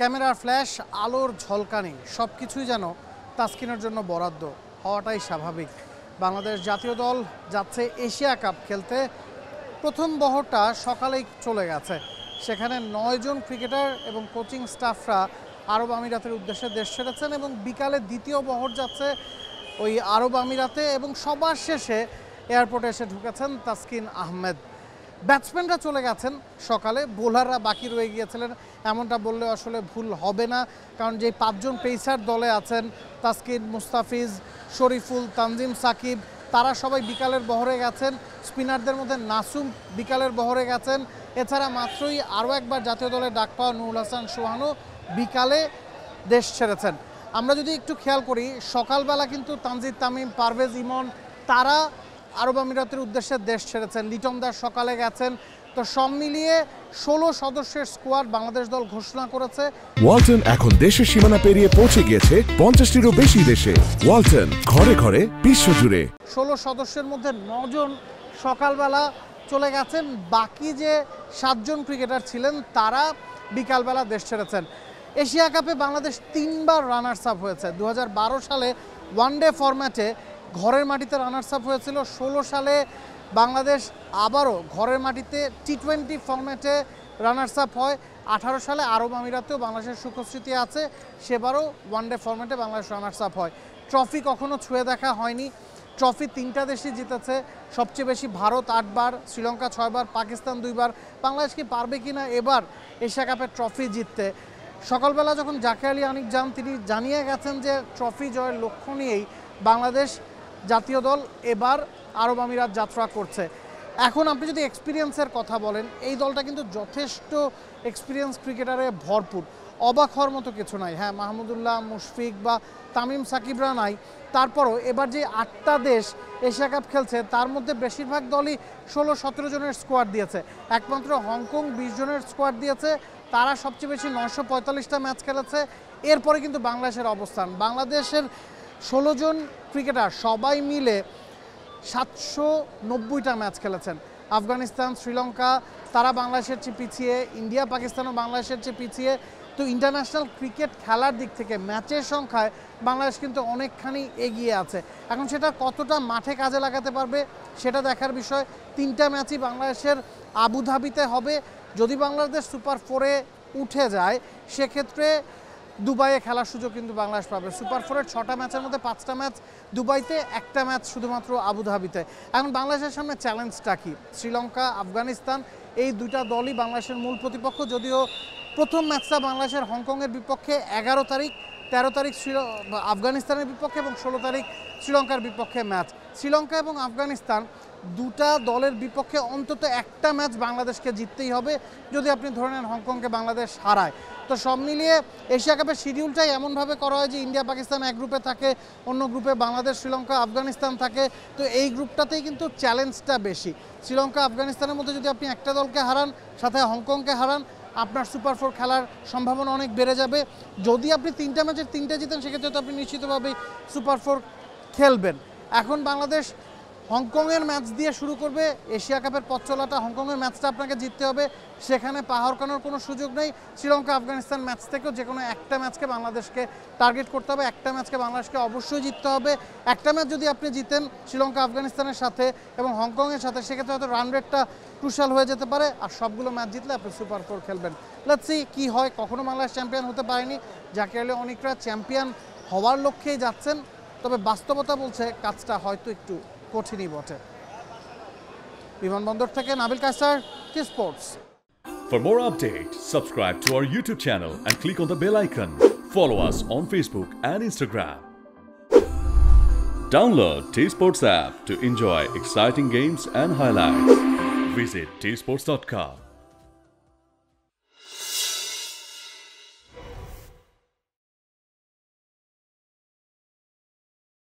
ক্যামেরার ফ্ল্যাশ, আলোর ঝলকানি সবকিছুই যেন তাসকিনের জন্য বরাদ্দ হওয়াটাই স্বাভাবিক। বাংলাদেশ জাতীয় দল যাচ্ছে এশিয়া কাপ খেলতে। প্রথম বহরটা সকালেই চলে গেছে। সেখানে 9 জন ক্রিকেটার এবং কোচিং স্টাফরা আরব আমিরাতের উদ্দেশ্যে দেশ ছেড়েছেন এবং বিকালে দ্বিতীয় বহর যাচ্ছে ওই আরব আমিরাতে এবং সবার শেষে এয়ারপোর্টে এসে ঢুকেছেন তাসকিন আহমেদ। ব্যাটসম্যানরা চলে গেছেন সকালে, বোলাররা বাকি রয়ে গিয়েছিলেন এমনটা বললে আসলে ভুল হবে না, কারণ যে 5 জন পেসার দলে আছেন তাসকিন, মুস্তাফিজ, শরীফুল, তানজিম সাকিব, তারা সবাই বিকালের বহরে গেছেন। স্পিনারদের মধ্যে নাসুম বিকালের বহরে গেছেন। এছাড়া মাত্রই আরও একবার জাতীয় দলের ডাক পাওয়া নুরুল হাসান সোহানও বিকালে দেশ ছেড়েছেন। আমরা যদি একটু খেয়াল করি, সকালবেলা কিন্তু তানজিদ তামিম, পারভেজ ইমন তারা আরব আমিরাতের উদ্দেশ্যে দেশ ছেড়েছেন। লিটন দাস সকালে গেছেন। তো সব মিলিয়ে 16 সদস্যের স্কোয়াড বাংলাদেশ দল ঘোষণা করেছে। ওয়ালটন এখন দেশের সীমানা পেরিয়ে পৌঁছে গিয়েছে 50টিরও বেশি দেশে। ওয়ালটন, ঘরে ঘরে বিশ্বজুড়ে। 16 সদস্যের মধ্যে 9 জন সকালবেলা চলে গেছেন। বাকি যে 7 জন ক্রিকেটার ছিলেন তারা বিকালবেলা দেশ ছেড়েছেন। এশিয়া কাপে বাংলাদেশ 3বার রানার্স আপ হয়েছে। 2012 সালে ওয়ানডে ফরম্যাটে ঘরের মাটিতে রানার্স আপ হয়েছিল। 16 সালে বাংলাদেশ আবারও ঘরের মাটিতে টি20 ফরম্যাটে রানার্স আপ হয়। 18 সালে আরব আমিরাতেও বাংলাদেশের সুখস্মৃতি আছে, সেবারও ওয়ানডে ফরম্যাটে বাংলাদেশ রানার্স আপ হয়। ট্রফি কখনো ছুঁয়ে দেখা হয়নি। ট্রফি 3টা দেশই জিতেছে, সবচেয়ে বেশি ভারত 8বার, শ্রীলঙ্কা 6বার, পাকিস্তান 2বার। বাংলাদেশ কি পারবে কিনা এবার এশিয়া কাপের ট্রফি জিততে? সকালবেলা যখন জাকের আলী আনিক যান, তিনি জানিয়ে গেছেন যে ট্রফি জয়ের লক্ষ্য নিয়েই বাংলাদেশ জাতীয় দল এবার আরব আমিরাত যাত্রা করছে। এখন আপনি যদি এক্সপিরিয়েন্সের কথা বলেন, এই দলটা কিন্তু যথেষ্ট এক্সপিরিয়েন্স ক্রিকেটারে ভরপুর। অবাক হওয়ার মতো কিছু নাই। হ্যাঁ, মাহমুদুল্লাহ, মুশফিক বা তামিম সাকিবরা নাই, তারপরও এবার যে 8টা দেশ এশিয়া কাপ খেলছে তার মধ্যে বেশিরভাগ দলই 16-17 জনের স্কোয়াড দিয়েছে। একমাত্র হংকং 20 জনের স্কোয়াড দিয়েছে, তারা সবচেয়ে বেশি 945টা ম্যাচ খেলেছে। এরপরে কিন্তু বাংলাদেশের অবস্থান, বাংলাদেশের 16 জন ক্রিকেটার সবাই মিলে 790টা ম্যাচ খেলেছেন। আফগানিস্তান, শ্রীলঙ্কা তারা বাংলাদেশের চেয়ে পিছিয়ে, ইন্ডিয়া পাকিস্তানও বাংলাদেশের চেয়ে পিছিয়ে। তো ইন্টারন্যাশনাল ক্রিকেট খেলার দিক থেকে ম্যাচের সংখ্যায় বাংলাদেশ কিন্তু অনেকখানি এগিয়ে আছে। এখন সেটা কতটা মাঠে কাজে লাগাতে পারবে সেটা দেখার বিষয়। 3টা ম্যাচই বাংলাদেশের আবুধাবিতে হবে। যদি বাংলাদেশ সুপার 4-এ উঠে যায় সেক্ষেত্রে দুবাইয়ে খেলার সুযোগ কিন্তু বাংলাদেশ পাবে। সুপার 4-এর 6টা ম্যাচের মধ্যে 5টা ম্যাচ দুবাইতে, 1টা ম্যাচ শুধুমাত্র আবুধাবিতে। এখন বাংলাদেশের সামনে চ্যালেঞ্জটা কি? শ্রীলঙ্কা, আফগানিস্তান এই 2টা দলই বাংলাদেশের মূল প্রতিপক্ষ। যদিও প্রথম ম্যাচটা বাংলাদেশের হংকংয়ের বিপক্ষে 11 তারিখ, 13 তারিখ আফগানিস্তানের বিপক্ষে এবং 16 তারিখ শ্রীলঙ্কার বিপক্ষে ম্যাচ। শ্রীলঙ্কা এবং আফগানিস্তান 2টা দলের বিপক্ষে অন্তত 1টা ম্যাচ বাংলাদেশকে জিততেই হবে যদি আপনি ধরে নেন হংকংকে বাংলাদেশ হারায়। তো সব মিলিয়ে এশিয়া কাপের শিডিউলটাই এমনভাবে করা হয় যে ইন্ডিয়া পাকিস্তান এক গ্রুপে থাকে, অন্য গ্রুপে বাংলাদেশ, শ্রীলঙ্কা, আফগানিস্তান থাকে। তো এই গ্রুপটাতেই কিন্তু চ্যালেঞ্জটা বেশি। শ্রীলঙ্কা, আফগানিস্তানের মধ্যে যদি আপনি একটা দলকে হারান, সাথে হংকংকে হারান, আপনার সুপার 4 খেলার সম্ভাবনা অনেক বেড়ে যাবে। যদি আপনি 3টা ম্যাচের 3টে জিতেন সেক্ষেত্রে তো আপনি নিশ্চিতভাবেই সুপার 4 খেলবেন। এখন বাংলাদেশ হংকংয়ের ম্যাচ দিয়ে শুরু করবে। এশিয়া কাপের পথ চলাটা, হংকংয়ের ম্যাচটা আপনাকে জিততে হবে, সেখানে পা হরকানোর কোনো সুযোগ নেই। শ্রীলঙ্কা আফগানিস্তান ম্যাচ থেকেও যে কোনো একটা ম্যাচকে বাংলাদেশকে টার্গেট করতে হবে, একটা ম্যাচকে বাংলাদেশকে অবশ্যই জিততে হবে। একটা ম্যাচ যদি আপনি জিতেন শ্রীলঙ্কা আফগানিস্তানের সাথে এবং হংকংয়ের সাথে, সেক্ষেত্রে হয়তো রান রেটটা ক্রুশাল হয়ে যেতে পারে। আর সবগুলো ম্যাচ জিতলে আপনি সুপার 4 খেলবেন। লেটস সি কী হয়। কখনো বাংলাদেশ চ্যাম্পিয়ন হতে পারেনি, জাকের আলী অনেকরা চ্যাম্পিয়ন হওয়ার লক্ষ্যেই যাচ্ছেন, তবে বাস্তবতা বলছে কাজটা হয়তো একটু কঠিনই বটে। বিমানবন্দর থেকে Nabil Kaiser, T Sports. For more updates, subscribe to our YouTube channel and click on the bell icon. Follow us on Facebook and Instagram. Download T Sports app to enjoy exciting games and highlights. Visit tsports.com.